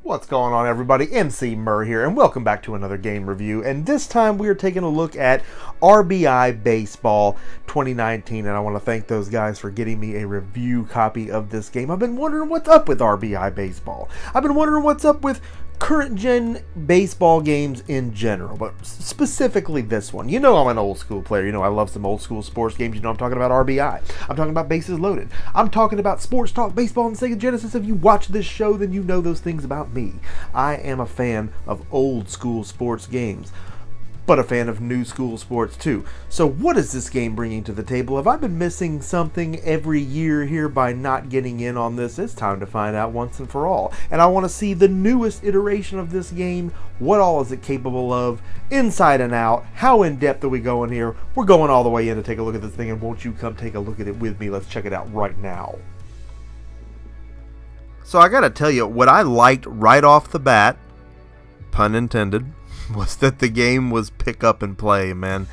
What's going on, everybody? Emceemur here, and welcome back to another game review. And this time we are taking a look at RBI Baseball 2019, and I want to thank those guys for getting me a review copy of this game. I've been wondering what's up with RBI Baseball. I've been wondering what's up with current-gen baseball games in general, but specifically this one. You know I'm an old-school player. You know I love some old-school sports games. You know I'm talking about RBI. I'm talking about Bases Loaded. I'm talking about Sports Talk Baseball and Sega Genesis. If you watch this show, then you know those things about me. I am a fan of old-school sports games, but a fan of new school sports too. So what is this game bringing to the table? Have I been missing something every year here by not getting in on this? It's time to find out once and for all. And I want to see the newest iteration of this game. What all is it capable of? Inside and out. How in depth are we going here? We're going all the way in to take a look at this thing, and won't you come take a look at it with me? Let's check it out right now. So I gotta tell you, what I liked right off the bat, pun intended, was that the game was pick up and play, man.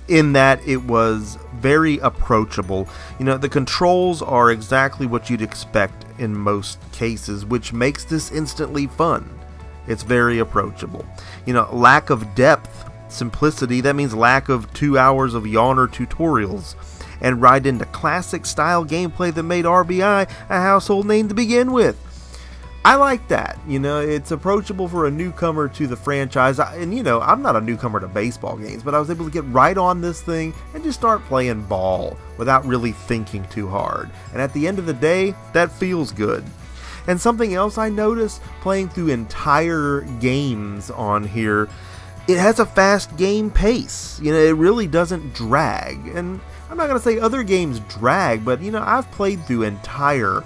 In that it was very approachable. You know, the controls are exactly what you'd expect in most cases, which makes this instantly fun. It's very approachable. You know, lack of depth, simplicity, that means lack of 2 hours of yawner tutorials. And right into classic style gameplay that made RBI a household name to begin with. I like that. You know, it's approachable for a newcomer to the franchise. And, you know, I'm not a newcomer to baseball games, but I was able to get right on this thing and just start playing ball without really thinking too hard. And at the end of the day, that feels good. And something else I noticed playing through entire games on here, it has a fast game pace. You know, it really doesn't drag. And I'm not going to say other games drag, but, you know, I've played through entire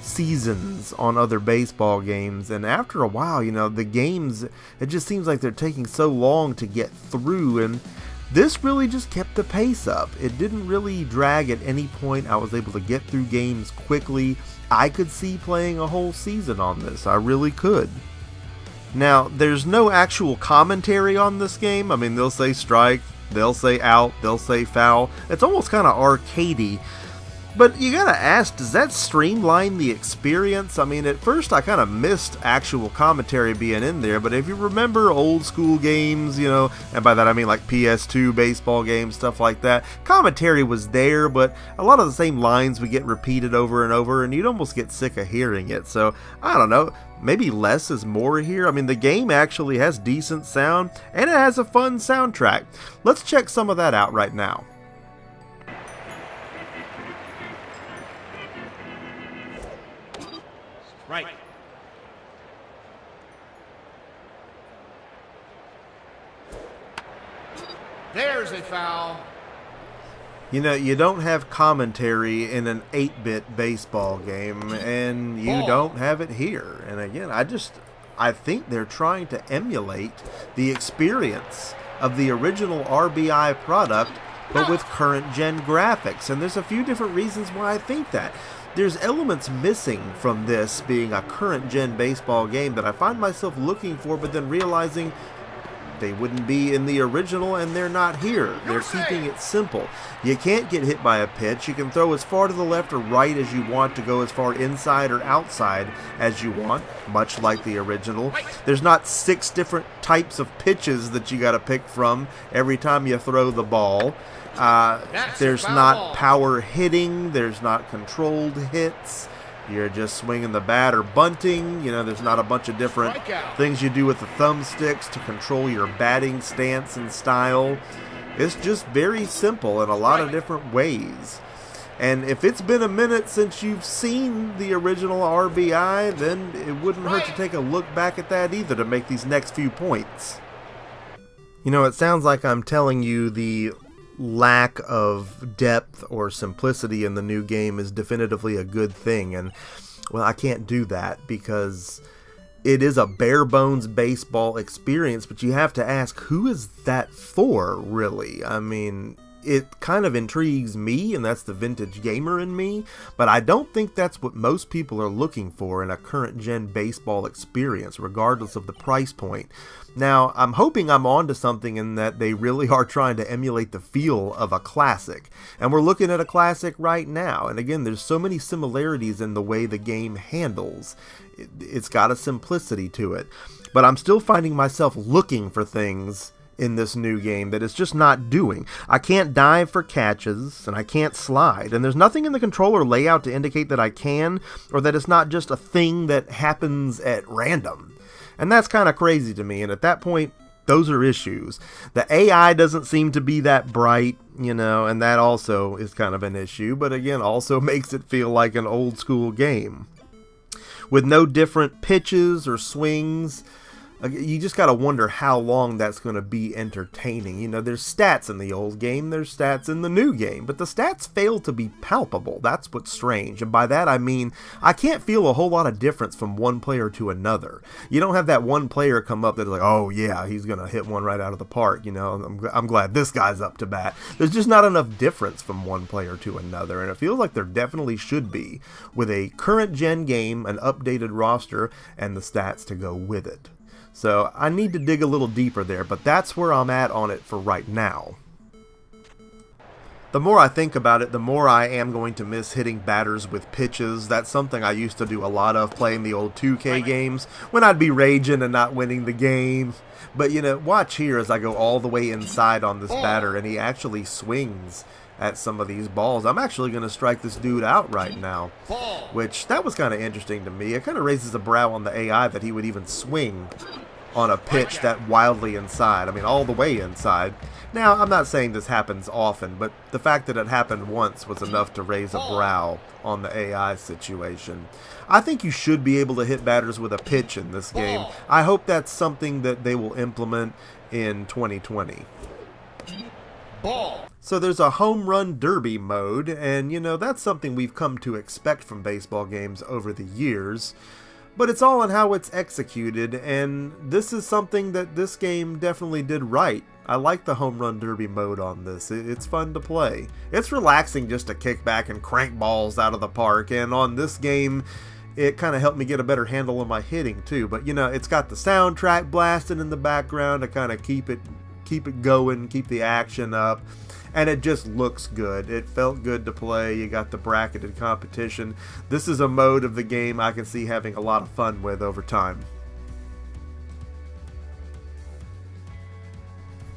seasons on other baseball games, and after a while, you know, the games, it just seems like they're taking so long to get through, and this really just kept the pace up. It didn't really drag at any point. I was able to get through games quickly. I could see playing a whole season on this. I really could. Now, there's no actual commentary on this game. I mean, they'll say strike, they'll say out, they'll say foul. It's almost kind of arcadey. But you gotta ask, does that streamline the experience? I mean, at first I kind of missed actual commentary being in there, but if you remember old school games, you know, and by that I mean like PS2 baseball games, stuff like that, commentary was there, but a lot of the same lines would get repeated over and over, and you'd almost get sick of hearing it. So, I don't know, maybe less is more here. I mean, the game actually has decent sound, and it has a fun soundtrack. Let's check some of that out right now. Right. There's a foul. You know, you don't have commentary in an 8-bit baseball game, and you don't have it here. And again, I think they're trying to emulate the experience of the original RBI product, but with current-gen graphics. And there's a few different reasons why I think that. There's elements missing from this being a current-gen baseball game that I find myself looking for, but then realizing they wouldn't be in the original, and they're not here. They're keeping it simple. You can't get hit by a pitch. You can throw as far to the left or right as you want, to go as far inside or outside as you want, much like the original. There's not 6 different types of pitches that you got to pick from every time you throw the ball. There's not power hitting, there's not controlled hits, you're just swinging the bat or bunting. You know, there's not a bunch of different things you do with the thumbsticks to control your batting stance and style. It's just very simple in a lot of different ways. And if it's been a minute since you've seen the original RBI, then it wouldn't hurt to take a look back at that either to make these next few points. You know, it sounds like I'm telling you the lack of depth or simplicity in the new game is definitively a good thing, and well, I can't do that because it is a bare bones baseball experience, but you have to ask, who is that for, really? I mean, it kind of intrigues me, and that's the vintage gamer in me, but I don't think that's what most people are looking for in a current gen baseball experience, regardless of the price point. Now, I'm hoping I'm onto something in that they really are trying to emulate the feel of a classic. And we're looking at a classic right now. And again, there's so many similarities in the way the game handles. it's got a simplicity to it. But I'm still finding myself looking for things in this new game that it's just not doing. I can't dive for catches, and I can't slide, and there's nothing in the controller layout to indicate that I can, or that it's not just a thing that happens at random. And that's kind of crazy to me, and at that point, those are issues. The AI doesn't seem to be that bright, and that also is kind of an issue, but again, also makes it feel like an old school game. With no different pitches or swings, you just got to wonder how long that's going to be entertaining. There's stats in the old game, there's stats in the new game, but the stats fail to be palpable. That's what's strange. And by that I mean, I can't feel a whole lot of difference from one player to another. You don't have that one player come up that's like, oh yeah, he's going to hit one right out of the park. I'm glad this guy's up to bat. There's just not enough difference from one player to another, and it feels like there definitely should be with a current gen game, an updated roster, and the stats to go with it. So I need to dig a little deeper there, but that's where I'm at on it for right now. The more I think about it, the more I am going to miss hitting batters with pitches. That's something I used to do a lot of playing the old 2K games when I'd be raging and not winning the game. But watch here as I go all the way inside on this batter and he actually swings at some of these balls. I'm actually going to strike this dude out right now, which that was kind of interesting to me. It kind of raises a brow on the AI that he would even swing on a pitch that wildly inside. I mean, all the way inside. Now, I'm not saying this happens often, but the fact that it happened once was enough to raise a brow on the AI situation. I think you should be able to hit batters with a pitch in this game. I hope that's something that they will implement in 2020. So there's a home run derby mode, and that's something we've come to expect from baseball games over the years, but it's all in how it's executed, and this is something that this game definitely did right. I like the home run derby mode on this. It's fun to play. It's relaxing just to kick back and crank balls out of the park, and on this game it kind of helped me get a better handle on my hitting too. But it's got the soundtrack blasting in the background to kind of keep it going, keep the action up. And it just looks good. It felt good to play. You got the bracketed competition. This is a mode of the game I can see having a lot of fun with over time.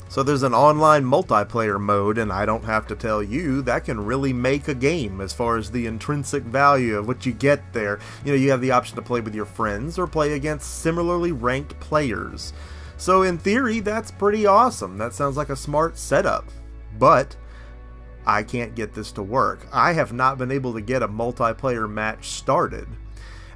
So there's an online multiplayer mode, and I don't have to tell you, that can really make a game as far as the intrinsic value of what you get there. You have the option to play with your friends or play against similarly ranked players. So in theory, that's pretty awesome. That sounds like a smart setup. But I can't get this to work. I have not been able to get a multiplayer match started.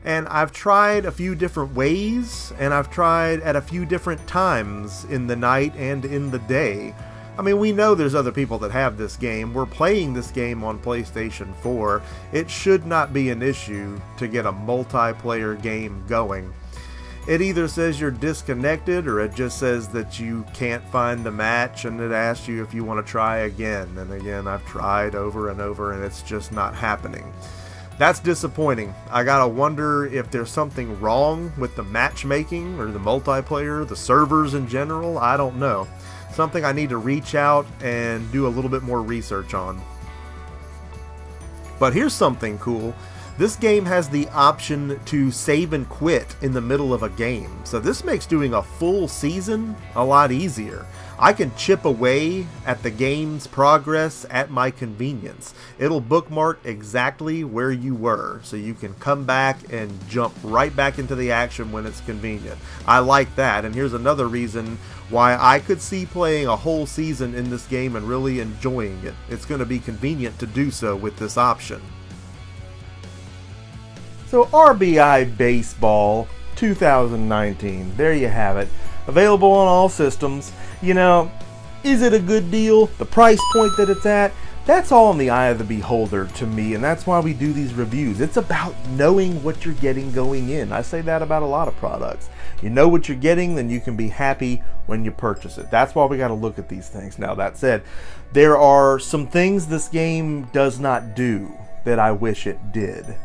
And I've tried a few different ways, and I've tried at a few different times in the night and in the day. I mean, we know there's other people that have this game. We're playing this game on PlayStation 4. It should not be an issue to get a multiplayer game going. It either says you're disconnected, or it just says that you can't find the match, and it asks you if you want to try again. And again, I've tried over and over, and it's just not happening. That's disappointing. I gotta wonder if there's something wrong with the matchmaking, or the multiplayer, the servers in general. I don't know. Something I need to reach out and do a little bit more research on. But here's something cool. This game has the option to save and quit in the middle of a game, so this makes doing a full season a lot easier. I can chip away at the game's progress at my convenience. It'll bookmark exactly where you were, so you can come back and jump right back into the action when it's convenient. I like that, and here's another reason why I could see playing a whole season in this game and really enjoying it. It's going to be convenient to do so with this option. So RBI Baseball 2019, there you have it. Available on all systems. Is it a good deal? The price point that it's at? That's all in the eye of the beholder to me, and that's why we do these reviews. It's about knowing what you're getting going in. I say that about a lot of products. You know what you're getting, then you can be happy when you purchase it. That's why we got to look at these things. Now, that said, there are some things this game does not do that I wish it did.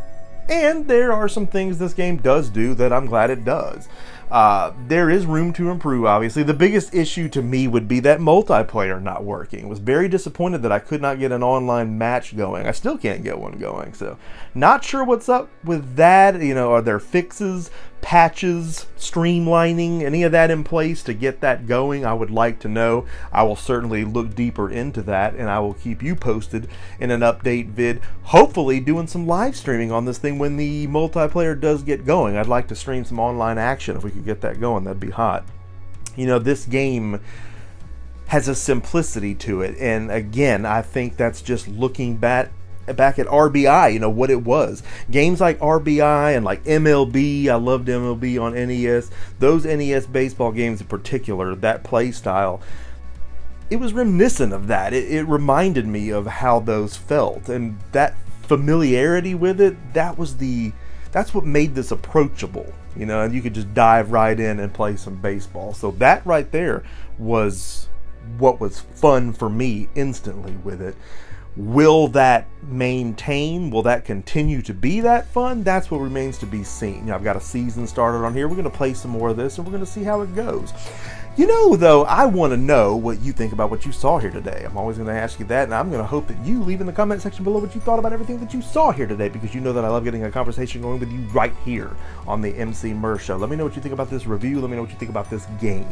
And there are some things this game does do that I'm glad it does. There is room to improve, obviously. The biggest issue to me would be that multiplayer not working. I was very disappointed that I could not get an online match going. I still can't get one going, so not sure what's up with that. You know, are there fixes, patches, streamlining, any of that in place to get that going? I would like to know. I will certainly look deeper into that, and I will keep you posted in an update vid, hopefully doing some live streaming on this thing when the multiplayer does get going. I'd like to stream some online action. If we could get that going, that'd be hot. You know, this game has a simplicity to it, and again, I think that's just looking back at RBI, you know, what it was. Games like RBI and like MLB, I loved MLB on NES. Those NES baseball games in particular, that play style, it was reminiscent of that. It reminded me of how those felt, and that familiarity with it, that's what made this approachable, you know, and you could just dive right in and play some baseball. So that right there was what was fun for me instantly with it. Will that maintain? Will that continue to be that fun? That's what remains to be seen. You know, I've got a season started on here. We're going to play some more of this, and we're going to see how it goes. You know, though, I want to know what you think about what you saw here today. I'm always going to ask you that, and I'm going to hope that you leave in the comment section below what you thought about everything that you saw here today, because you know that I love getting a conversation going with you right here on the Emceemur Show. Let me know what you think about this review. Let me know what you think about this game.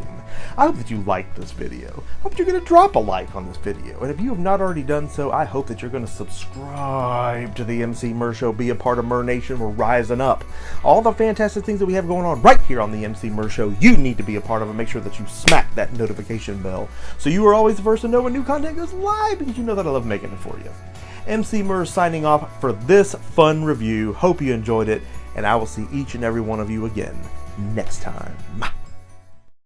I hope that you liked this video. I hope you're going to drop a like on this video. And if you have not already done so, I hope that you're going to subscribe to the Emceemur Show, be a part of Mer Nation. We're rising up. All the fantastic things that we have going on right here on the Emceemur Show, you need to be a part of, and make sure that you smack that notification bell so you are always the first to know when new content goes live, because you know that I love making it for you. Emceemur signing off for this fun review. Hope you enjoyed it, and I will see each and every one of you again next time.